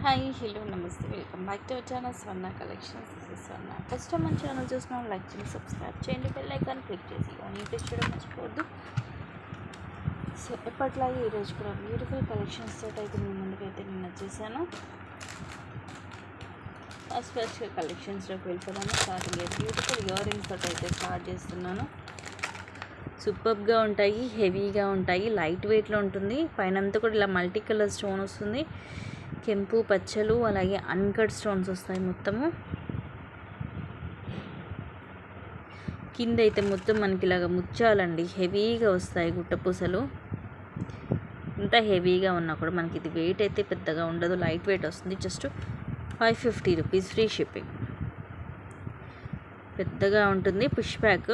Hi hello నమస్తే welcome back to our channel Swarna collections. This is Swarna. First time మన channel చూసిన like చేసి subscribe చేయండి, bell icon click చేసి only చేయడం మర్చిపోవద్దు. సో ఎప్పట్లాగే ఈరోజు కూడా బ్యూటిఫుల్ కలెక్షన్స్ తోటి అయితే మీ ముందుకైతే నేను వచ్చేసాను. ఫస్ట్గా కలెక్షన్స్లోకి వెళ్ళిపోదాము. స్టార్టింగ్ బ్యూటిఫుల్ ఇయర్ రింగ్స్ తోటి అయితే స్టార్ట్ చేస్తున్నాను. సూపర్గా ఉంటాయి, హెవీగా ఉంటాయి, లైట్ వెయిట్లో ఉంటుంది. పైన అంతా కూడా ఇలా మల్టీ కలర్ స్టోన్ వస్తుంది. కెంపు పచ్చలు అలాగే అన్కట్ స్టోన్స్ వస్తాయి. మొత్తము కింద అయితే మొత్తం మనకి ఇలాగ ముత్యాలండి హెవీగా వస్తాయి. గుట్టపూసలు ఇంత హెవీగా ఉన్నా కూడా మనకి ఇది వెయిట్ అయితే పెద్దగా ఉండదు, లైట్ వెయిట్ వస్తుంది. Just 550 rupees free shipping. పెద్దగా ఉంటుంది. పుష్ బ్యాక్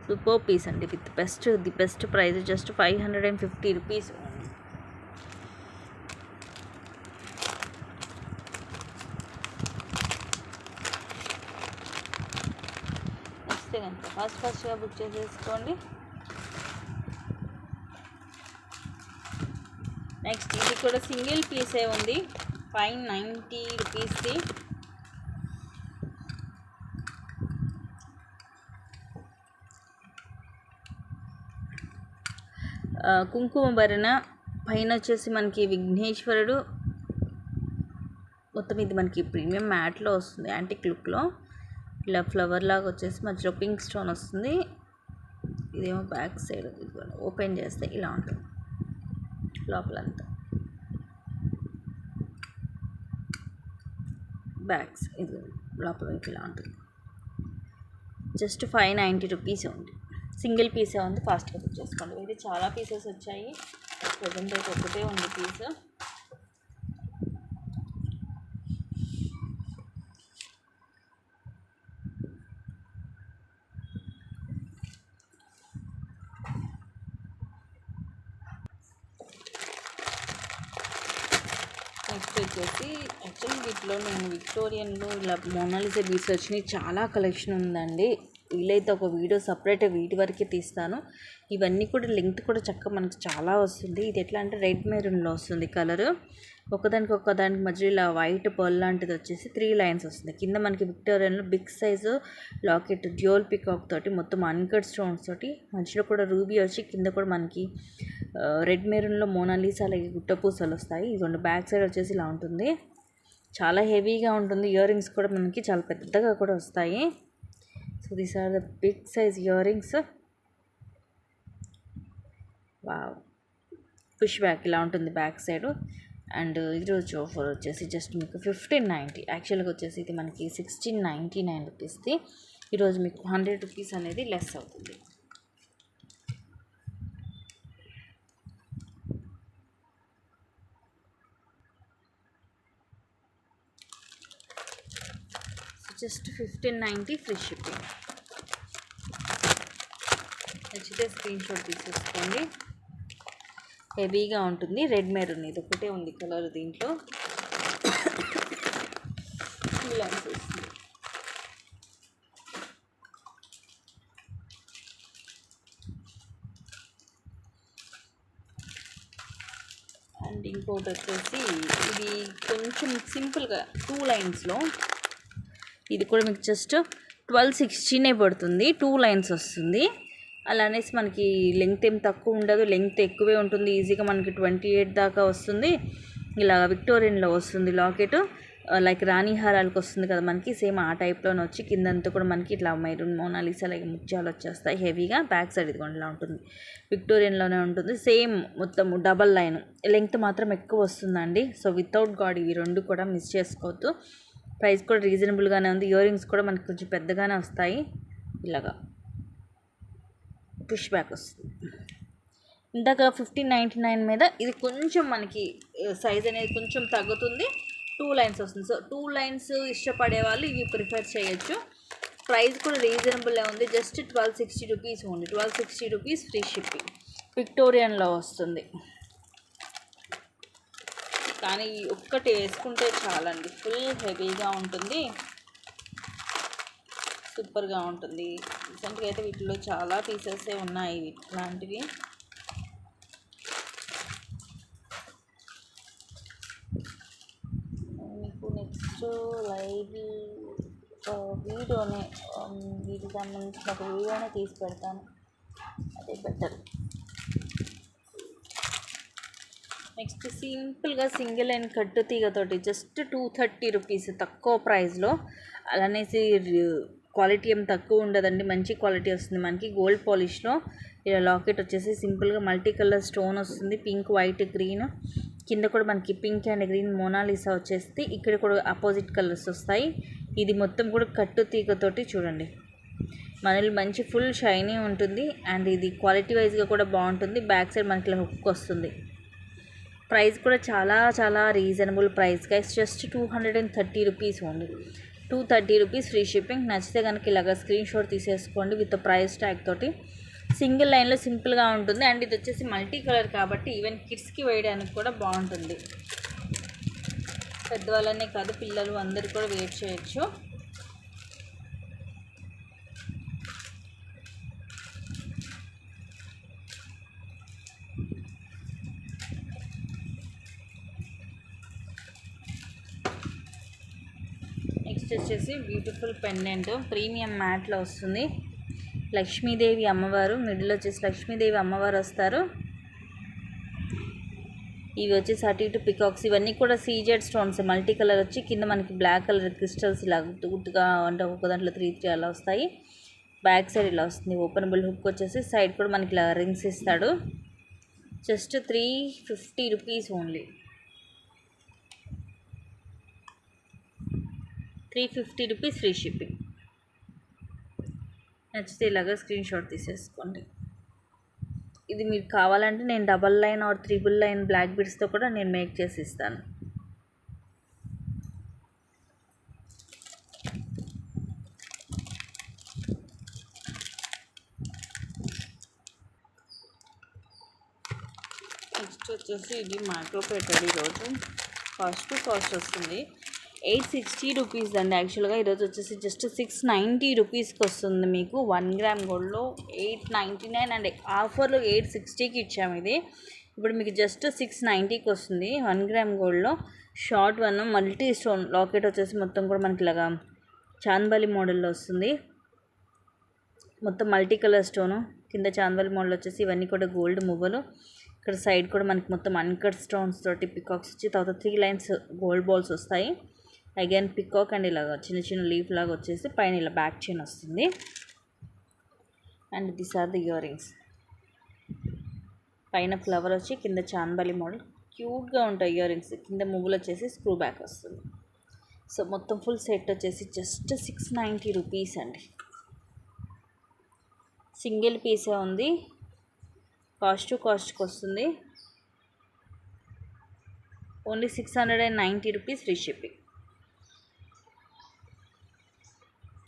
సూపర్ పీస్ అండి with the best price just 550 rupees. కనుక ఫస్ట్గా బుక్ చేసేసుకోండి. నెక్స్ట్ ఇది కూడా సింగిల్ పీసే ఉంది, 590 రూపీస్ది. కుంకుమ భరణ పైన వచ్చేసి మనకి విఘ్నేశ్వరుడు. మొత్తం ఇది మనకి ప్రీమియం మ్యాట్లో వస్తుంది, యాంటిక్ లుక్లో. ఇలా ఫ్లవర్ లాగా వచ్చేసి మధ్యలో పింక్ స్టోన్ వస్తుంది. ఇదేమో బ్యాక్ సైడ్ ఓపెన్ చేస్తే ఇలా ఉంటుంది లోపలంతా. బ్యాగ్స్ ఇది లోపల ఇలా ఉంటుంది. జస్ట్ 590 రూపీస్ ఉంది. సింగిల్ పీసే ఉంది, ఫాస్ట్గా బుక్ చేసుకోండి. ఇది చాలా పీసెస్ వచ్చాయి, ప్రజెంట్ అయితే ఒకటే ఉంది పీస్. నెక్స్ట్ వచ్చేసి యాక్చువల్లీ వీటిలో నేను విక్టోరియన్లో ఇలా మోనాలిసా బీడ్స్ వచ్చినాయి, చాలా కలెక్షన్ ఉందండి. వీలైతే ఒక వీడియో సపరేట్ వీటి వరకే తీస్తాను. ఇవన్నీ కూడా లెంగ్త్ కూడా చక్కగా మనకు చాలా వస్తుంది. ఇది ఎట్లా అంటే రెడ్ మెరూన్లో వస్తుంది కలర్. ఒకదానికి మధ్యలో ఇలా వైట్ పర్ల్ లాంటిది వచ్చేసి 3 లైన్స్ వస్తుంది. కింద మనకి విక్టోరియన్లో big size locket dual peacock తోటి మొత్తం అన్కట్ స్టోన్స్ తోటి, మధ్యలో కూడా రూబీ వచ్చి కింద కూడా మనకి రెడ్ మెరూన్లో మోనాలిసా అలాగే గుట్టపూసలు వస్తాయి. ఇదిగోండి బ్యాక్ సైడ్ వచ్చేసి ఇలా ఉంటుంది, చాలా హెవీగా ఉంటుంది. ఇయర్ రింగ్స్ కూడా మనకి చాలా పెద్దగా కూడా వస్తాయి. So these are the big size ear rings. Wow, push back ఇలా ఉంటుంది బ్యాక్ సైడ్. అండ్ ఈరోజు ఆఫర్ వచ్చేసి జస్ట్ మీకు 1590. యాక్చువల్గా వచ్చేసి ఇది మనకి 1699 రూపీస్ది. ఈరోజు మీకు 100 రూపీస్ అనేది లెస్ అవుతుంది. Just 1590 free shipping. నచ్చితే స్క్రీన్ షాట్ తీసేసుకోండి. హెవీగా ఉంటుంది, రెడ్ మెరూన్ ఇది ఒకటే ఉంది కలర్. దీంట్లో వస్తుంది. అండ్ ఇంకోటి వచ్చేసి ఇది కొంచెం సింపుల్గా 2 లైన్స్లో. ఇది కూడా మీకు జస్ట్ 1216 పడుతుంది, 2 లైన్స్ వస్తుంది. అలానేసి మనకి లెంగ్త్ ఏం తక్కువ ఉండదు, లెంగ్త్ ఎక్కువే ఉంటుంది. ఈజీగా మనకి 28 దాకా వస్తుంది. ఇలా విక్టోరియన్లో వస్తుంది లాకెట్, లైక్ రాణి హారాలకు వస్తుంది కదా మనకి, సేమ్ ఆ టైప్లోనే వచ్చి కిందంతా కూడా మనకి ఇట్లా మెరూన్ మోనాలిసా అలాగే ముత్యాలు వచ్చేస్తాయి హెవీగా. బ్యాక్ సైడ్ ఇది ఇలా ఉంటుంది, విక్టోరియన్లోనే ఉంటుంది. సేమ్ మొత్తం డబల్ లైన్, లెంగ్త్ మాత్రం ఎక్కువ వస్తుందండి. సో వితౌట్ గాడ్ ఇవి రెండు కూడా మిస్ చేసుకోవద్దు. ప్రైస్ కూడా రీజనబుల్గానే ఉంది. ఇయర్ రింగ్స్ కూడా మనకి కొంచెం పెద్దగానే వస్తాయి. ఇలాగా పుష్ బ్యాక్ వస్తుంది. ఇందాక 1599 మీద ఇది కొంచెం మనకి సైజ్ అనేది కొంచెం తగ్గుతుంది, 2 లైన్స్ వస్తుంది. సో 2 లైన్స్ ఇష్టపడే వాళ్ళు ఇవి ప్రిఫర్ చేయొచ్చు. ప్రైస్ కూడా రీజనబుల్ ఉంది, జస్ట్ 1260 రూపీస్ ఉంది. 1260 రూపీస్ ఫ్రీ షిప్పింగ్. విక్టోరియన్లో వస్తుంది. కానీ ఒక్కటి వేసుకుంటే చాలండి, ఫుల్ హెవీగా ఉంటుంది, సూపర్గా ఉంటుంది. రీసెంట్గా అయితే వీటిలో చాలా పీసెస్ ఉన్నాయి ఇట్లాంటివి. లైవ్ వీడియోనే వీటికి సంబంధించిన ఒక వీడియోనే తీసి పెడతాను, అదే బెటర్. నెక్స్ట్ సింపుల్గా సింగిల్ లైన్ కట్టు తీగతోటి జస్ట్ 230 రూపీస్, తక్కువ ప్రైస్లో. అలానేసి క్వాలిటీ ఏం తక్కువ ఉండదండి, మంచి క్వాలిటీ వస్తుంది మనకి. గోల్డ్ పాలిష్లో ఇలా లాకెట్ వచ్చేసి సింపుల్గా మల్టీ కలర్ స్టోన్ వస్తుంది, పింక్, వైట్, గ్రీన్. కింద కూడా మనకి పింక్ అండ్ గ్రీన్ మోనాలిసా వచ్చేసి ఇక్కడ కూడా అపోజిట్ కలర్స్ వస్తాయి. ఇది మొత్తం కూడా కట్టు తీగతోటి చూడండి, మనకి మంచి ఫుల్ షైనీ ఉంటుంది. అండ్ ఇది క్వాలిటీ వైజ్గా కూడా బాగుంటుంది. బ్యాక్ సైడ్ మనకి ఇలా హుక్ వస్తుంది. ప్రైస్ కూడా చాలా చాలా reasonable price guys, just 230 rupees only. 230 rupees free shipping. నచ్చితే కనుక ఇలాగ స్క్రీన్ షాట్ తీసేసుకోండి విత్ ప్రైస్ ట్యాగ్ తోటి. సింగిల్ లైన్లో సింపుల్గా ఉంటుంది. అండ్ ఇది వచ్చేసి మల్టీ కలర్ కాబట్టి ఈవెన్ కిడ్స్కి వేయడానికి కూడా బాగుంటుంది. పెద్దవాళ్ళనే కాదు, పిల్లలు అందరు కూడా వేర్ చేయొచ్చు. నెక్స్ట్ వచ్చేసి బ్యూటిఫుల్ పెండెంట్ ప్రీమియం మ్యాట్లో వస్తుంది. లక్ష్మీదేవి అమ్మవారు, మిడిల్ వచ్చేసి లక్ష్మీదేవి అమ్మవారు వస్తారు. ఇవి వచ్చేసి అటు ఇటు పికాక్స్, ఇవన్నీ కూడా సీజెడ్ స్టోన్స్ మల్టీ కలర్ వచ్చి కింద మనకి బ్లాక్ కలర్ క్రిస్టల్స్ ఇలా గుట్టుగా అంటే ఒక దాంట్లో 3 అలా వస్తాయి. బ్యాక్ సైడ్ ఇలా వస్తుంది ఓపెనబుల్ హుక్ వచ్చేసి. సైడ్ కూడా మనకి ఇలా రింగ్స్ ఇస్తాడు. Just 350 rupees only. 350 rupees free shipping. నచ్చితే ఇలాగా స్క్రీన్ షాట్ తీసేసుకోండి. ఇది మీకు కావాలంటే నేను double line or triple line black బీడ్స్తో కూడా నేను మేక్ చేసి ఇస్తాను. నెక్స్ట్ వచ్చేసి ఇది మైక్రో పెటెడ్. ఈరోజు కాస్ట్ వస్తుంది 860 రూపీస్ అండి. యాక్చువల్గా ఈరోజు వచ్చేసి జస్ట్ 690 రూపీస్కి వస్తుంది మీకు. 1 గ్రామ్ గోల్డ్లో 899 అండ్ ఆఫర్లో 860కి ఇచ్చాము. ఇది ఇప్పుడు మీకు జస్ట్ 690కి వస్తుంది 1 గ్రామ్ గోల్డ్లో. Short one multi stone locket వచ్చేసి మొత్తం కూడా మనకి ఇలాగా చాందబాలి మోడల్లో వస్తుంది. మొత్తం మల్టీ కలర్ స్టోను, కింద చాందబాలి మోడల్ వచ్చేసి ఇవన్నీ కూడా గోల్డ్ మువ్వలు. ఇక్కడ సైడ్ కూడా మనకి మొత్తం అన్కట్ స్టోన్స్ తోటి పికాక్స్ వచ్చి తర్వాత 3 లైన్స్ గోల్డ్ బాల్స్ వస్తాయి. అగైన్ పికాక్ అండ్ ఇలాగా చిన్న చిన్న లీఫ్ లాగా వచ్చేసి పైన ఇలా బ్యాక్ చైన్ వస్తుంది. And this are the ear rings. పైన ఫ్లవర్ వచ్చి కింద చాందబాలి మోడల్ క్యూట్గా ఉంటాయి ఇయర్ రింగ్స్. కింద మువ్వులు వచ్చేసి స్క్రూ బ్యాక్ వస్తుంది. సో మొత్తం ఫుల్ సెట్ వచ్చేసి జస్ట్ 690 రూపీస్ అండి. సింగిల్ పీసే ఉంది. కాస్ట్కి వస్తుంది ఓన్లీ 690 రూపీస్ ఫ్రీ షిప్పింగ్.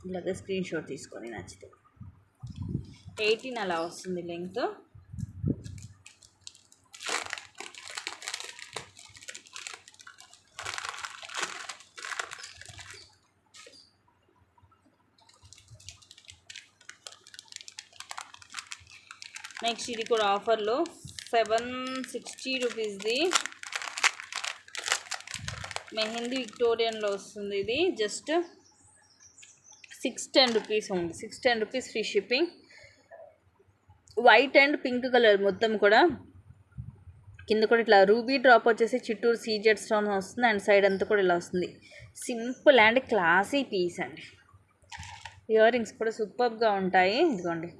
ఇలాగే స్క్రీన్ షాట్ తీసుకొని నచ్చితే 18 అలా వస్తుంది లెంగ్త్. నెక్స్ట్ ఇది కూడా ఆఫర్లో 760 రూపీస్ది మెహందీ విక్టోరియన్లో వస్తుంది. ఇది జస్ట్ 610 రూపీస్ ఉంది. 610 rupees free shipping. White and pink colour మొత్తం కూడా. కింద కూడా ఇట్లా రూబీ డ్రాప్ వచ్చేసి చిట్టూరు సీజెడ్ స్టోన్ వస్తుంది. అండ్ సైడ్ అంతా కూడా ఇలా వస్తుంది. సింపుల్ అండ్ క్లాసీ పీస్ అండి. ఇయర్ రింగ్స్ కూడా సూపర్గా ఉంటాయి. ఇదిగోండి,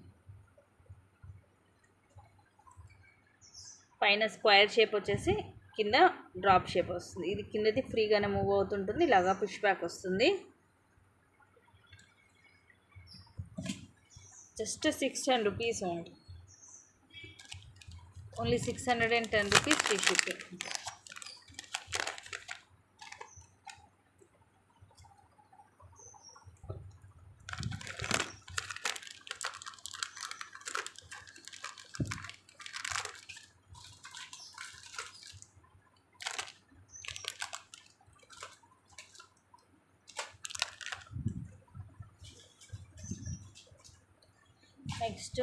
పైన స్క్వేర్ షేప్ వచ్చేసి కింద డ్రాప్ షేప్ వస్తుంది. ఇది కిందది ఫ్రీగానే మూవ్ అవుతుంటుంది. ఇలాగా పుష్ బ్యాక్ వస్తుంది. Just 610 rupees only 610 rupees free shipping. Next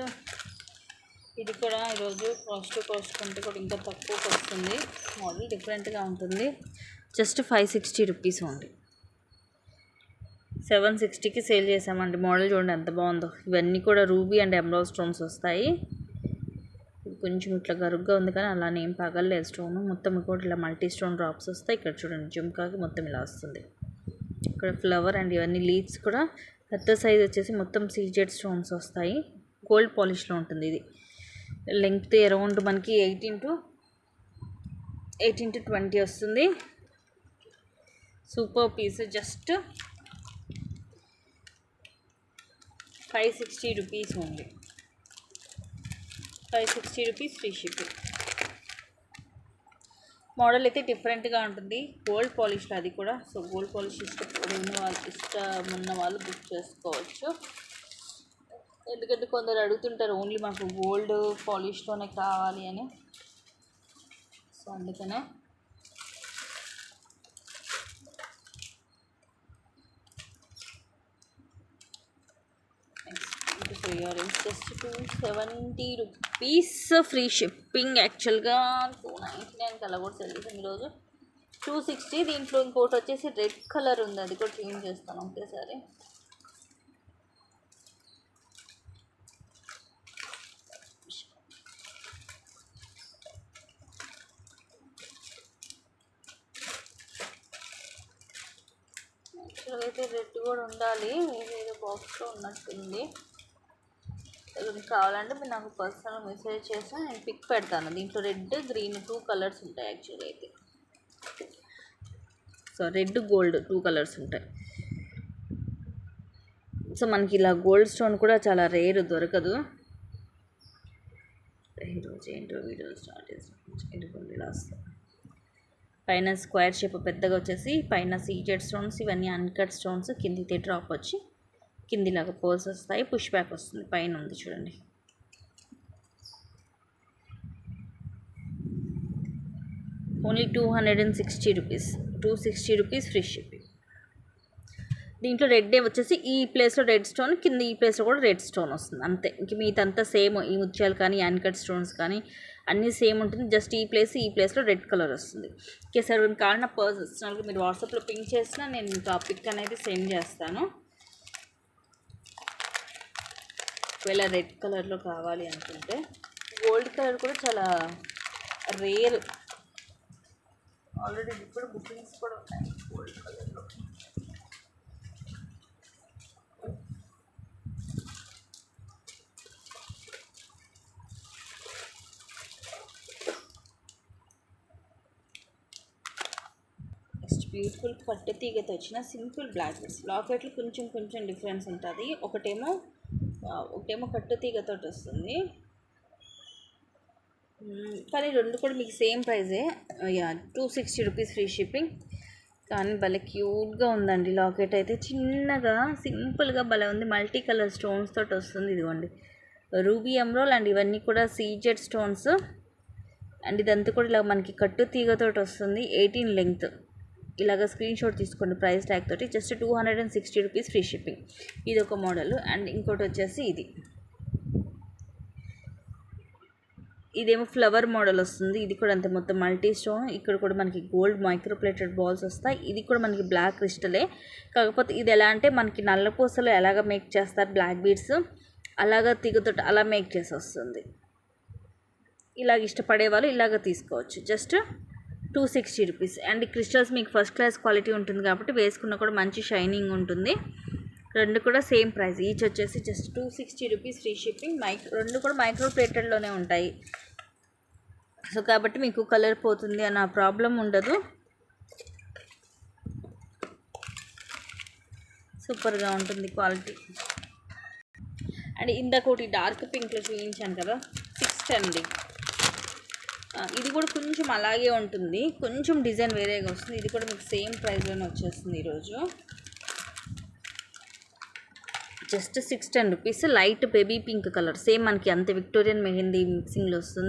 ఇది కూడా ఈరోజు కాస్ట్ కంటే కూడా ఇంకా తక్కువకి వస్తుంది. మోడల్ డిఫరెంట్గా ఉంటుంది. Just 560 rupees only. 760కి సేల్ చేసామండి. మోడల్ చూడండి ఎంత బాగుందో. ఇవన్నీ కూడా రూబీ అండ్ ఎమరాల్డ్ స్టోన్స్ వస్తాయి. ఇది కొంచెం ఇట్లా గరుగ్గా ఉంది కానీ అలానే ఏం పగలలేదు స్టోన్. మొత్తం కూడా ఇలా మల్టీ స్టోన్ డ్రాప్స్ వస్తాయి. ఇక్కడ చూడండి జుమ్కాకి మొత్తం ఇలా వస్తుంది. ఇక్కడ ఫ్లవర్ అండ్ ఇవన్నీ లీవ్స్ కూడా పెద్ద సైజ్ వచ్చేసి మొత్తం సీజెడ్ స్టోన్స్ వస్తాయి. గోల్డ్ పాలిష్లో ఉంటుంది. ఇది లెంగ్త్ అరౌండ్ మనకి 18 to 20 వస్తుంది. Super piece. జస్ట్ 560 రూపీస్ ఉంది. 560 రూపీస్ ఫ్రీ షిప్పింగ్. మోడల్ అయితే డిఫరెంట్గా ఉంటుంది. గోల్డ్ పాలిష్లో అది కూడా. సో గోల్డ్ పాలిష్ ఇష్టమున్న వాళ్ళు బుక్ చేసుకోవచ్చు. ఎందుకంటే కొందరు అడుగుతుంటారు ఓన్లీ మాకు గోల్డ్ పాలిష్లోనే కావాలి అని. సో అందుకనే earrings just 270 rupees free shipping. యాక్చువల్గా 299 అలా కూడా సెల్ చేసాం ఈరోజు. 260. దీంట్లో ఇంకోటి వచ్చేసి రెడ్ కలర్ ఉంది, అది కూడా చేంజ్ చేస్తాను ఒకేసారి. యాక్చువల్గా అయితే రెడ్ కూడా ఉండాలి, ఏదో బాక్స్లో ఉన్నట్టుంది. కావాలంటే మీరు నాకు పర్సనల్ మెసేజ్ చేసి నేను పిక్ పెడతాను. దీంట్లో రెడ్ గ్రీన్ 2 కలర్స్ ఉంటాయి యాక్చువల్లీ అయితే. సో రెడ్ గోల్డ్ 2 కలర్స్ ఉంటాయి. సో మనకి ఇలా గోల్డ్ స్టోన్ కూడా చాలా రేర్, దొరకదు. ఈరోజు ఏంటో వీడియో స్టార్ట్ చేస్తాను. ఇలా వస్తాయి. పైన స్క్వేర్ షేప్ పెద్దగా వచ్చేసి పైన సీజెడ్ స్టోన్స్, ఇవన్నీ అన్కట్ స్టోన్స్. కిందితే డ్రాప్ వచ్చి కిందిలాగా పోల్స్ వస్తాయి. పుష్ బ్యాక్ వస్తుంది. పైన ఉంది చూడండి. Only 260 rupees. 260 rupees free shipping. దీంట్లో రెడ్ వచ్చేసి ఈ ప్లేస్లో రెడ్ స్టోన్, కింద ఈ ప్లేస్లో కూడా రెడ్ స్టోన్ వస్తుంది అంతే. ఇంక మీదంతా సేమ్. ఈ ముత్యాలు కానీ అన్కట్ స్టోన్స్ కానీ అన్నీ సేమ్ ఉంటుంది. జస్ట్ ఈ ప్లేస్లో రెడ్ కలర్ వస్తుంది. ఓకే సార్, కావాలన్న పర్సనల్గా మీరు వాట్సాప్లో పింక్ చేసినా నేను ఇంకా పిక్ అనేది సెండ్ చేస్తాను. ఒకవేళ రెడ్ కలర్లో కావాలి అనుకుంటే. గోల్డ్ కలర్ కూడా చాలా రేర్. ఆల్రెడీ ఇప్పుడు బుకింగ్స్ కూడా ఉన్నాయి గోల్డ్ కలర్లో. నెక్స్ట్ బ్యూటిఫుల్ కట్టు తీగతో వచ్చిన సింపుల్ బ్లాకెట్స్. లాకెట్లు కొంచెం డిఫరెన్స్ ఉంటుంది. ఒకటేమో కట్టు తీగతో వస్తుంది, కానీ రెండు కూడా మీకు సేమ్ ప్రైజే. 260 rupees free shipping. కానీ భలే క్యూట్గా ఉందండి లాకెట్ అయితే. చిన్నగా సింపుల్గా భలే ఉంది. మల్టీ కలర్ స్టోన్స్ తోటి వస్తుంది. ఇదిగోండి రూబీ ఎమరాల్డ్ అండ్ ఇవన్నీ కూడా సీజెడ్ స్టోన్స్. అండ్ ఇదంతా కూడా ఇలా మనకి కట్టు తీగతోటి వస్తుంది. 18 లెంగ్త్. ఇలాగ స్క్రీన్ షాట్ తీసుకోండి ప్రైస్ ట్యాగ్ తోటి. Just 260 rupees free shipping. ఇది ఒక మోడల్. అండ్ ఇంకోటి వచ్చేసి ఇదేమో ఫ్లవర్ మోడల్ వస్తుంది. ఇది కూడా అంతే, మొత్తం మల్టీ స్టోన్. ఇక్కడ కూడా మనకి గోల్డ్ మైక్రోప్లేటెడ్ బాల్స్ వస్తాయి. ఇది కూడా మనకి బ్లాక్ క్రిస్టలే. కాకపోతే ఇది ఎలా అంటే మనకి నల్లపూసలు ఎలాగ మేక్ చేస్తారు బ్లాక్ బీడ్స్, అలాగా తీగతోటి అలా మేక్ చేసి వస్తుంది. ఇలాగ ఇష్టపడే వాళ్ళు ఇలాగ తీసుకోవచ్చు. Just 260 rupees. అండ్ క్రిస్టల్స్ మీకు ఫస్ట్ క్లాస్ క్వాలిటీ ఉంటుంది కాబట్టి వేసుకున్న కూడా మంచి షైనింగ్ ఉంటుంది. రెండు కూడా సేమ్ ప్రైస్. ఈచ్ వచ్చేసి జస్ట్ 260 రూపీస్ ఫ్రీ షిప్పింగ్. రెండు కూడా మైక్రోప్లేటెడ్లోనే ఉంటాయి. సో కాబట్టి మీకు కలర్ పోతుంది అన్న ప్రాబ్లం ఉండదు. సూపర్గా ఉంటుంది క్వాలిటీ. అండ్ ఇందాకోటి డార్క్ పింక్లో చూపించాను కదా, 610. ఇది కూడా కొంచెం అలాగే ఉంటుంది, కొంచెం డిజైన్ వేరేగా వస్తుంది. ఇది కూడా మీకు సేమ్ ప్రైస్లోనే వచ్చేస్తుంది ఈరోజు. Just 610 rupees. Light baby pink colour, same మనకి అంత విక్టోరియన్ మెహందీ మిక్సింగ్లో వస్తుంది.